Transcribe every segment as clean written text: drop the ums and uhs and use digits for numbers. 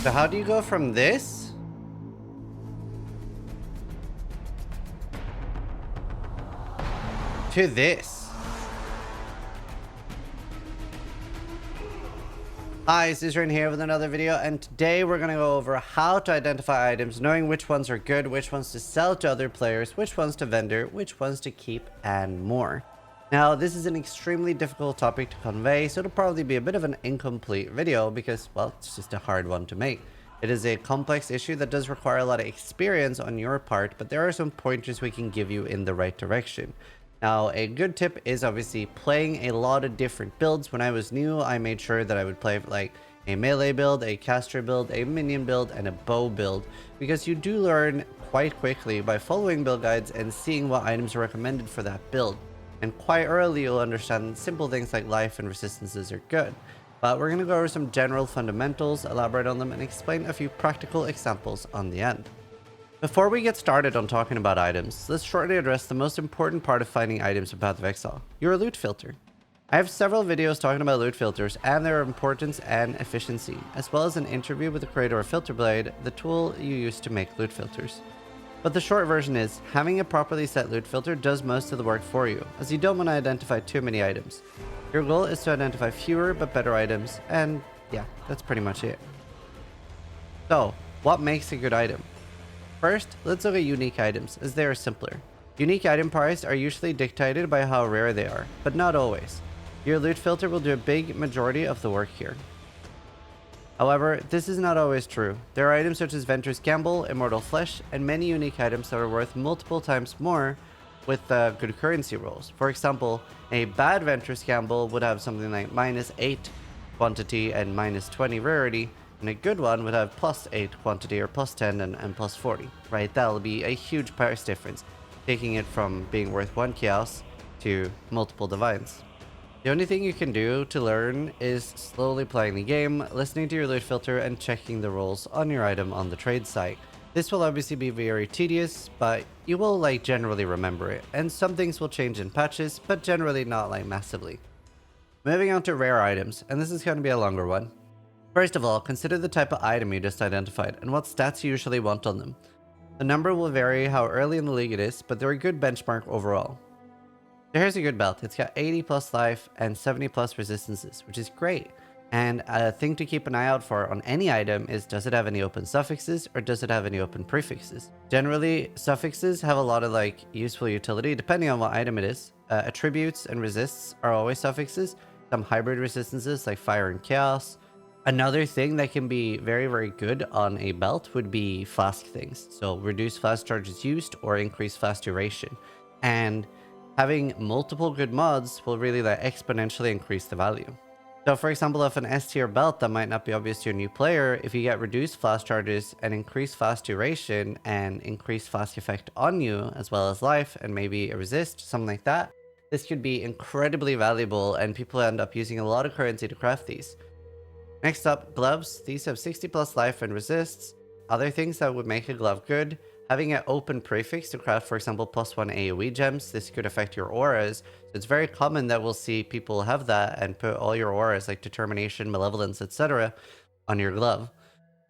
So how do you go from this to this? Hi, Zizaran here with another video, and today we're going to go over how to identify items, knowing which ones are good, which ones to sell to other players, which ones to vendor, which ones to keep, and more. Now, this is an extremely difficult topic to convey, so it'll probably be a bit of an incomplete video because, well, it's just a hard one to make. It is a complex issue that does require a lot of experience on your part, but there are some pointers we can give you in the right direction. Now, a good tip is obviously playing a lot of different builds. When I was new, I made sure that I would play like a melee build, a caster build, a minion build, and a bow build, because you do learn quite quickly by following build guides and seeing what items are recommended for that build. And quite early, you'll understand simple things like life and resistances are good. But we're going to go over some general fundamentals, elaborate on them, and explain a few practical examples on the end. Before we get started on talking about items, let's shortly address the most important part of finding items in Path of Exile, your loot filter. I have several videos talking about loot filters and their importance and efficiency, as well as an interview with the creator of Filterblade, the tool you use to make loot filters. But the short version is, having a properly set loot filter does most of the work for you, as you don't want to identify too many items. Your goal is to identify fewer but better items, and yeah, that's pretty much it. So, what makes a good item? First, let's look at unique items, as they are simpler. Unique item prices are usually dictated by how rare they are, but not always. Your loot filter will do a big majority of the work here. However, this is not always true. There are items such as Ventress Gamble, Immortal Flesh, and many unique items that are worth multiple times more with good currency rolls. For example, a bad Ventress Gamble would have something like -8 quantity and -20 rarity, and a good one would have +8 quantity or +10 and +40, right? That'll be a huge price difference, taking it from being worth 1 chaos to multiple divines. The only thing you can do to learn is slowly playing the game, listening to your loot filter, and checking the rolls on your item on the trade site. This will obviously be very tedious, but you will generally remember it, and some things will change in patches, but generally not massively. Moving on to rare items, and this is going to be a longer one. First of all, consider the type of item you just identified and what stats you usually want on them. The number will vary how early in the league it is, but they're a good benchmark overall. So here's a good belt. It's got 80 plus life and 70 plus resistances, which is great. And a thing to keep an eye out for on any item is, does it have any open suffixes or does it have any open prefixes? Generally, suffixes have a lot of useful utility depending on what item it is. Attributes and resists are always suffixes. Some hybrid resistances like fire and chaos. Another thing that can be very, very good on a belt would be flask things. So reduce flask charges used or increase flask duration. And having multiple good mods will really exponentially increase the value. So for example, if an S tier belt that might not be obvious to a new player, if you get reduced flask charges and increased flask duration and increased flask effect on you, as well as life and maybe a resist, something like that, this could be incredibly valuable and people end up using a lot of currency to craft these. Next up, gloves. These have 60 plus life and resists. Other things that would make a glove good: having an open prefix to craft, for example, +1 AoE gems. This could affect your auras. So it's very common that we'll see people have that and put all your auras like determination, malevolence, etc. on your glove.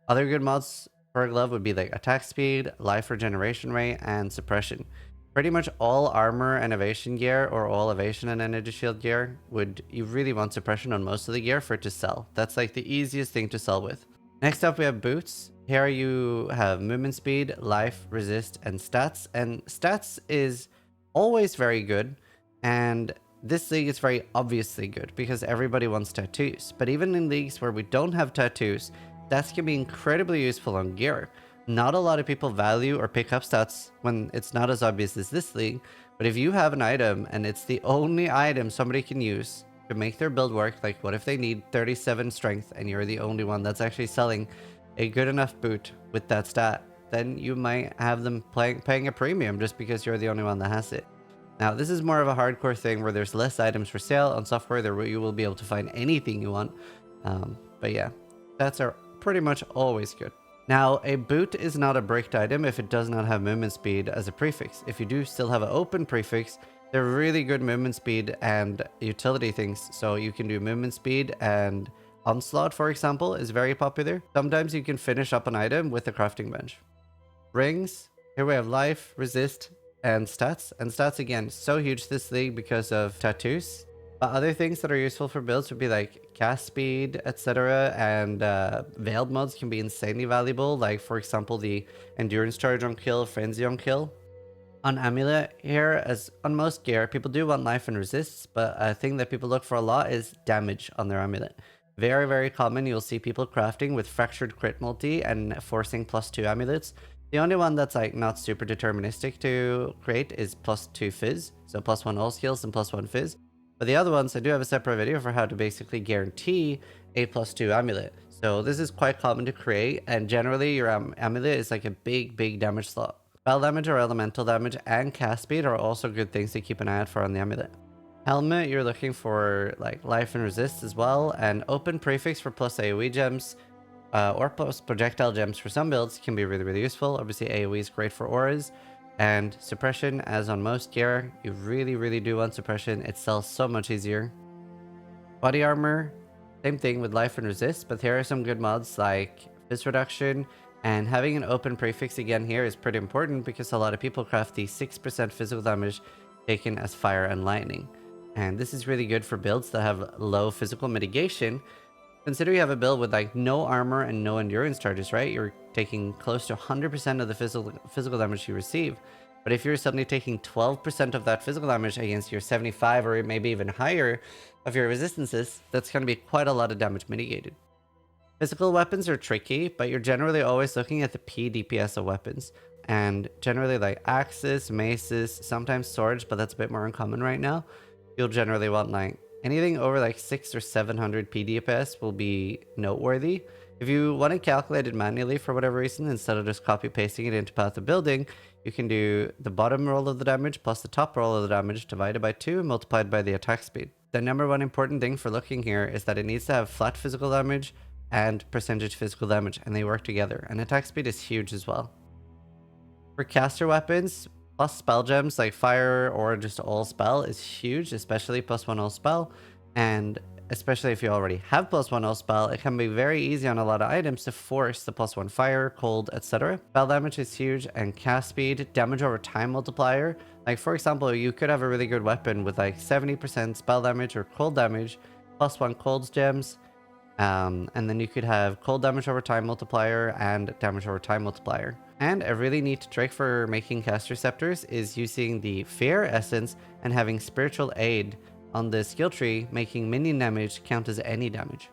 Other good mods for a glove would be attack speed, life regeneration rate, and suppression. Pretty much all armor and evasion gear, or all evasion and energy shield gear, you really want suppression on most of the gear for it to sell. That's the easiest thing to sell with. Next up, we have boots. Here you have movement speed, life, resist, and stats. And stats is always very good. And this league is very obviously good because everybody wants tattoos. But even in leagues where we don't have tattoos, stats can be incredibly useful on gear. Not a lot of people value or pick up stats when it's not as obvious as this league, but if you have an item and it's the only item somebody can use to make their build work, like what if they need 37 strength and you're the only one that's actually selling a good enough boot with that stat, then you might have them paying a premium just because you're the only one that has it. Now, this is more of a hardcore thing where there's less items for sale. On software, you will be able to find anything you want. But yeah, stats are pretty much always good. Now, a boot is not a bricked item if it does not have movement speed as a prefix. If you do still have an open prefix, they're really good movement speed and utility things. So you can do movement speed and Onslaught, for example, is very popular. Sometimes you can finish up an item with a crafting bench. Rings, here we have life, resist, and stats. And stats, again, so huge this league because of tattoos. But other things that are useful for builds would be like cast speed, etc. And veiled mods can be insanely valuable. Like, for example, the endurance charge on kill, frenzy on kill. On Amulet here, as on most gear, people do want life and resists, but a thing that people look for a lot is damage on their Amulet. Very, very common, you'll see people crafting with Fractured Crit Multi and forcing +2 Amulets. The only one that's like not super deterministic to create is +2 Fizz, so +1 all skills and +1 Fizz. But the other ones, I do have a separate video for how to basically guarantee a +2 Amulet. So this is quite common to create, and generally your Amulet is like a big damage slot. Spell damage or elemental damage and cast speed are also good things to keep an eye out for on the Amulet. Helmet, you're looking for like life and resist as well, and open prefix for plus AoE gems or plus projectile gems for some builds can be really useful. Obviously AoE is great for auras, and suppression, as on most gear, you really do want suppression. It sells so much easier. Body armor, same thing with life and resist, but here are some good mods like fizz reduction. And having an open prefix again here is pretty important because a lot of people craft the 6% physical damage taken as fire and lightning. And this is really good for builds that have low physical mitigation. Consider you have a build with like no armor and no endurance charges, right? You're taking close to 100% of the physical damage you receive. But if you're suddenly taking 12% of that physical damage against your 75 or maybe even higher of your resistances, that's going to be quite a lot of damage mitigated. Physical weapons are tricky, but you're generally always looking at the P DPS of weapons. And generally like axes, maces, sometimes swords, but that's a bit more uncommon right now. You'll generally want like anything over like 600 or 700 P DPS will be noteworthy. If you want to calculate it manually for whatever reason, instead of just copy pasting it into Path of Building, you can do the bottom roll of the damage plus the top roll of the damage divided by 2 and multiplied by the attack speed. The number one important thing for looking here is that it needs to have flat physical damage and percentage physical damage, and they work together, and attack speed is huge as well. For caster weapons, plus spell gems like fire or just all spell is huge, especially +1 all spell, and especially if you already have +1 all spell, it can be very easy on a lot of items to force the +1 fire, cold, etc. Spell damage is huge, and cast speed, damage over time multiplier. Like for example, you could have a really good weapon with like 70% spell damage or cold damage, +1 cold gems, and then you could have cold damage over time multiplier and damage over time multiplier. And a really neat trick for making caster scepters is using the fear essence and having spiritual aid on the skill tree, making minion damage count as any damage.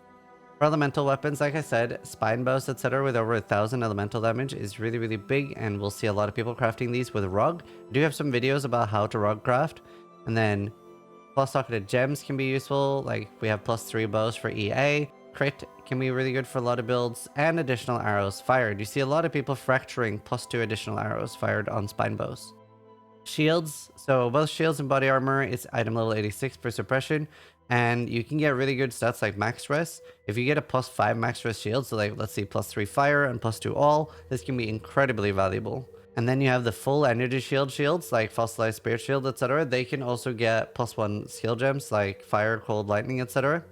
For elemental weapons, like I said, spine bows, etc. with over 1000 elemental damage is really big, and we'll see a lot of people crafting these with rug. I do have some videos about how to rug craft. And then plus socketed gems can be useful, like we have +3 bows for EA. Crit can be really good for a lot of builds, and additional arrows fired. You see a lot of people fracturing +2 additional arrows fired on spine bows. Shields, so both shields and body armor is item level 86 for suppression, and you can get really good stats like max res. If you get a +5 max res shield, so like let's see +3 fire and +2 all, this can be incredibly valuable. And then you have the full energy shields like fossilized spirit shield, etc. They can also get +1 skill gems like fire, cold, lightning, etc.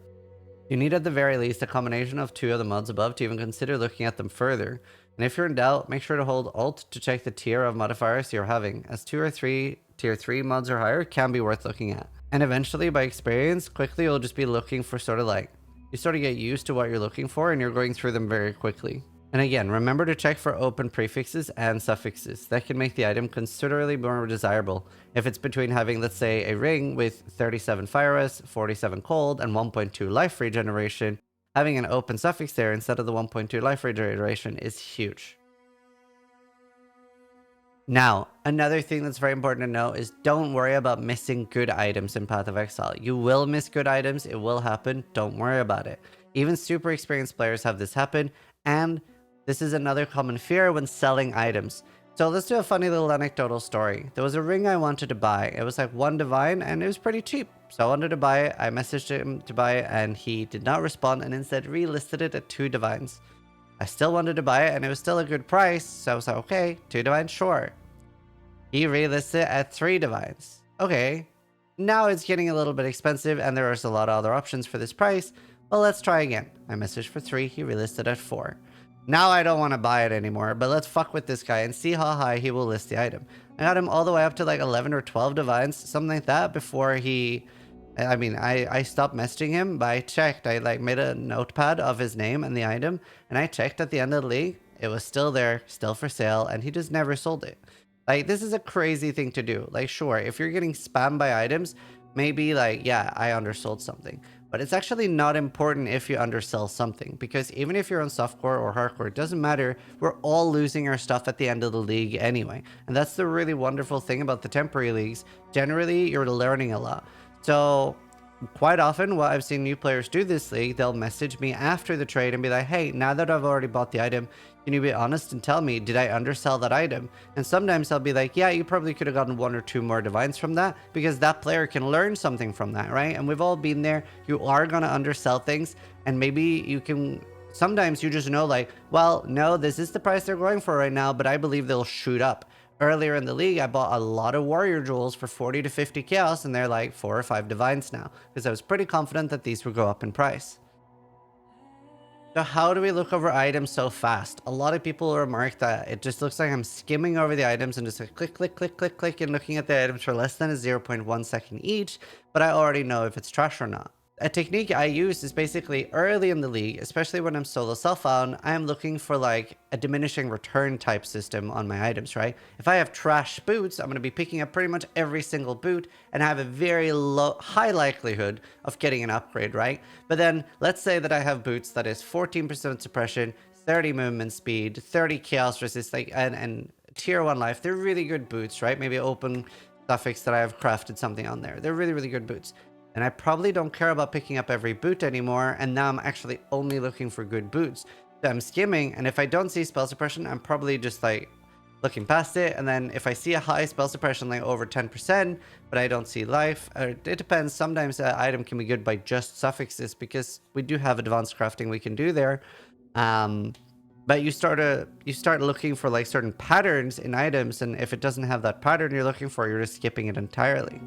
You need at the very least a combination of 2 of the mods above to even consider looking at them further. And if you're in doubt, make sure to hold Alt to check the tier of modifiers you're having, as 2 or 3 tier 3 mods or higher can be worth looking at. And eventually, by experience, quickly you'll just be looking for you sort of get used to what you're looking for and you're going through them very quickly. And again, remember to check for open prefixes and suffixes. That can make the item considerably more desirable. If it's between having, let's say, a ring with 37 fire res, 47 cold, and 1.2 life regeneration, having an open suffix there instead of the 1.2 life regeneration is huge. Now, another thing that's very important to know is don't worry about missing good items in Path of Exile. You will miss good items, it will happen, don't worry about it. Even super experienced players have this happen, and this is another common fear when selling items. So let's do a funny little anecdotal story. There was a ring I wanted to buy. It was like 1 divine and it was pretty cheap. So I wanted to buy it. I messaged him to buy it and he did not respond and instead relisted it at 2 divines. I still wanted to buy it and it was still a good price. So I was like, okay, 2 divines, sure. He relisted it at 3 divines. Okay, now it's getting a little bit expensive and there's a lot of other options for this price. Well, let's try again. I messaged for 3, he relisted at 4. Now I don't want to buy it anymore, but let's fuck with this guy and see how high he will list the item. I got him all the way up to like 11 or 12 divines, something like that, before he... I mean, I stopped messaging him, but I checked. I like made a notepad of his name and the item, and I checked at the end of the league. It was still there, still for sale, and he just never sold it. Like, this is a crazy thing to do. Like, sure, if you're getting spammed by items, maybe like, yeah, I undersold something. But it's actually not important if you undersell something, because even if you're on softcore or hardcore, it doesn't matter. We're all losing our stuff at the end of the league anyway. And that's the really wonderful thing about the temporary leagues. Generally, you're learning a lot. So quite often what I've seen new players do this league, they'll message me after the trade and be like, hey, now that I've already bought the item, can you be honest and tell me, did I undersell that item? And sometimes I'll be like, yeah, you probably could have gotten 1 or 2 more divines from that, because that player can learn something from that, right? And we've all been there. You are going to undersell things, and maybe you can... Sometimes you just know like, well, no, this is the price they're going for right now, but I believe they'll shoot up. Earlier in the league, I bought a lot of warrior jewels for 40 to 50 chaos, and they're like 4 or 5 divines now, because I was pretty confident that these would go up in price. So how do we look over items so fast? A lot of people remark that it just looks like I'm skimming over the items and just like click, click, click, click, click, and looking at the items for less than a 0.1 second each, but I already know if it's trash or not. A technique I use is basically early in the league, especially when I'm solo self-found, I am looking for like a diminishing return type system on my items, right? If I have trash boots, I'm going to be picking up pretty much every single boot and have a very high likelihood of getting an upgrade, right? But then let's say that I have boots that is 14% suppression, 30 movement speed, 30 chaos resist, like, and tier 1 life. They're really good boots, right? Maybe open suffix that I have crafted something on there. They're really, really good boots. And I probably don't care about picking up every boot anymore, and now I'm actually only looking for good boots. So I'm skimming, and if I don't see spell suppression, I'm probably just like looking past it. And then if I see a high spell suppression, like over 10%, but I don't see life, it depends. Sometimes an item can be good by just suffixes, because we do have advanced crafting we can do there. But you start looking for like certain patterns in items, and if it doesn't have that pattern you're looking for, you're just skipping it entirely.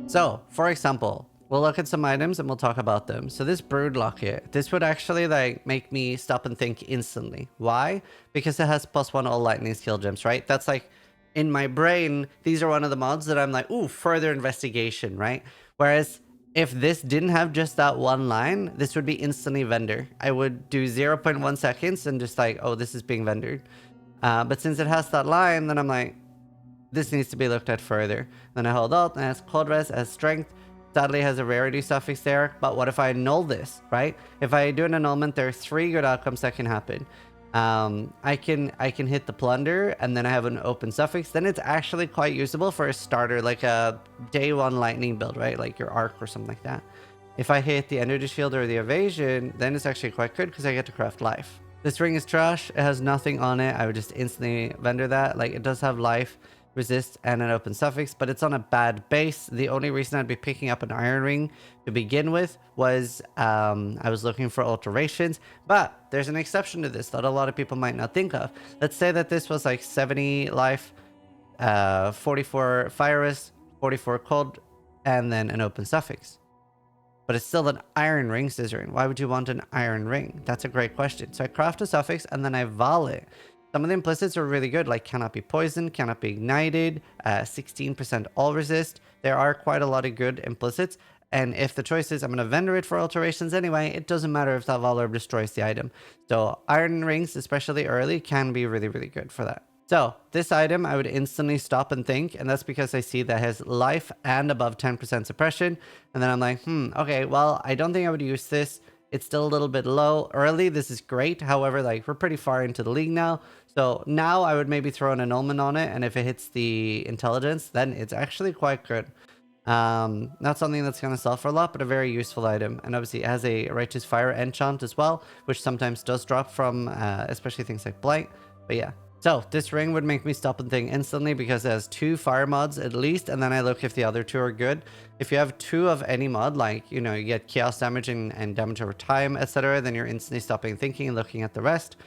So, for example, we'll look at some items and we'll talk about them. So this brood locket, this would actually like make me stop and think instantly. Why? Because it has +1 all lightning skill gems, right? That's like, in my brain, these are one of the mods that I'm like, ooh, further investigation, right? Whereas if this didn't have just that one line, this would be instantly vendor. I would do 0.1 seconds and just like, oh, this is being vendored. But since it has that line, then I'm like, this needs to be looked at further. Then I hold out, and it has cold res, as strength. Sadly, has a rarity suffix there. But what if I annul this, right? If I do an annulment, there are 3 good outcomes that can happen. I can hit the plunder, and then I have an open suffix. Then it's actually quite usable for a starter, like a day 1 lightning build, right? Like your arc or something like that. If I hit the energy shield or the evasion, then it's actually quite good because I get to craft life. This ring is trash. It has nothing on it. I would just instantly vendor that. Like, it does have life, resist, and an open suffix, but it's on a bad base. The only reason I'd be picking up an iron ring to begin with was I was looking for alterations, but there's an exception to this that a lot of people might not think of. Let's say that this was like 70 life, 44 fire resist, 44 cold, and then an open suffix. But it's still an iron ring, Zizaran. Why would you want an iron ring? That's a great question. So I craft a suffix and then I vol it. Some of the implicits are really good, like cannot be poisoned, cannot be ignited, 16% all resist. There are quite a lot of good implicits. And if the choice is I'm going to vendor it for alterations anyway, it doesn't matter if that vol orb destroys the item. So iron rings, especially early, can be really, really good for that. So this item, I would instantly stop and think, and that's because I see that has life and above 10% suppression. And then I'm like, okay, well, I don't think I would use this. It's still a little bit low. Early, this is great. However, like, we're pretty far into the league now. So now I would maybe throw an annulment on it, and if it hits the intelligence, then it's actually quite good. Not something that's going to sell for a lot, but a very useful item. And obviously it has a Righteous Fire enchant as well, which sometimes does drop from especially things like Blight. But yeah. So this ring would make me stop and think instantly because it has 2 fire mods at least, and then I look if the other 2 are good. If you have 2 of any mod, like, you know, you get chaos damage and damage over time, etc., then you're instantly stopping thinking and looking at the rest.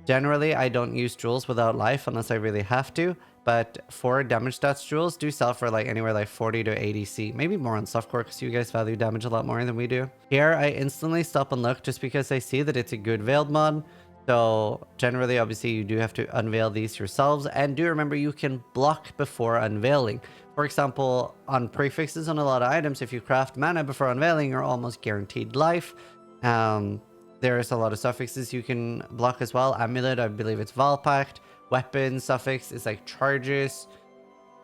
Generally, I don't use jewels without life unless I really have to. but for damage stats jewels do sell for like anywhere like 40 to 80 C, maybe more on softcore because you guys value damage a lot more than we do. Here I instantly stop and look just because I see that it's a good veiled mod. So generally, obviously, you do have to unveil these yourselves, and do remember you can block before unveiling. For example, on prefixes on a lot of items, if you craft mana before unveiling, you're almost guaranteed life. There's a lot of suffixes you can block as well. Amulet, I believe it's Valpact. Weapon suffix is like charges.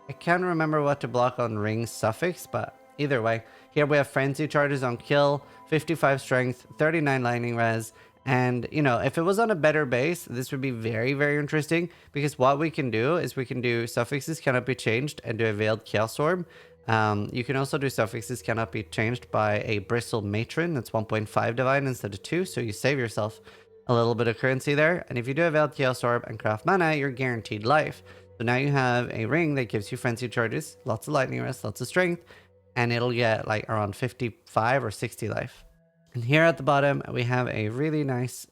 I can't remember what to block on ring suffix, but either way. Here we have frenzy charges on kill, 55 strength, 39 lightning res. And, you know, if it was on a better base, this would be very, very interesting, because what we can do is we can do suffixes cannot be changed and do a veiled chaos orb. You can also do suffixes cannot be changed by a bristle matron. That's 1.5 divine instead of 2, so you save yourself a little bit of currency there. And if you do a veiled chaos orb and craft mana, you're guaranteed life. So now you have a ring that gives you frenzy charges, lots of lightning rest, lots of strength, and it'll get like around 55 or 60 life. And here at the bottom, we have a really nice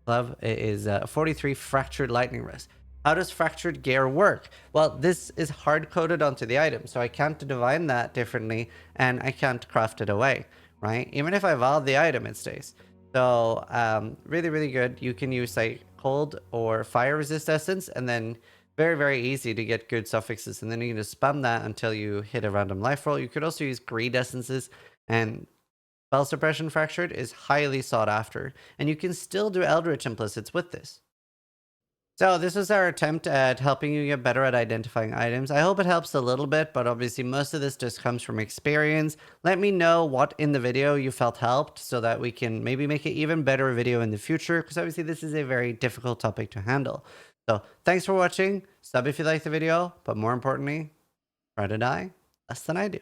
glove. It is 43 fractured lightning rest. How does fractured gear work? Well, this is hard-coded onto the item, so I can't divine that differently, and I can't craft it away, right? Even if I valve the item, it stays. So really, really good. You can use like cold or fire resist essence, and then very, very easy to get good suffixes. And then you can just spam that until you hit a random life roll. You could also use greed essences, and spell suppression fractured is highly sought after. And you can still do Eldritch implicits with this. So this was our attempt at helping you get better at identifying items. I hope it helps a little bit, but obviously most of this just comes from experience. Let me know what in the video you felt helped so that we can maybe make an even better video in the future, because obviously this is a very difficult topic to handle. So thanks for watching. Sub if you liked the video, but more importantly, try to die less than I do.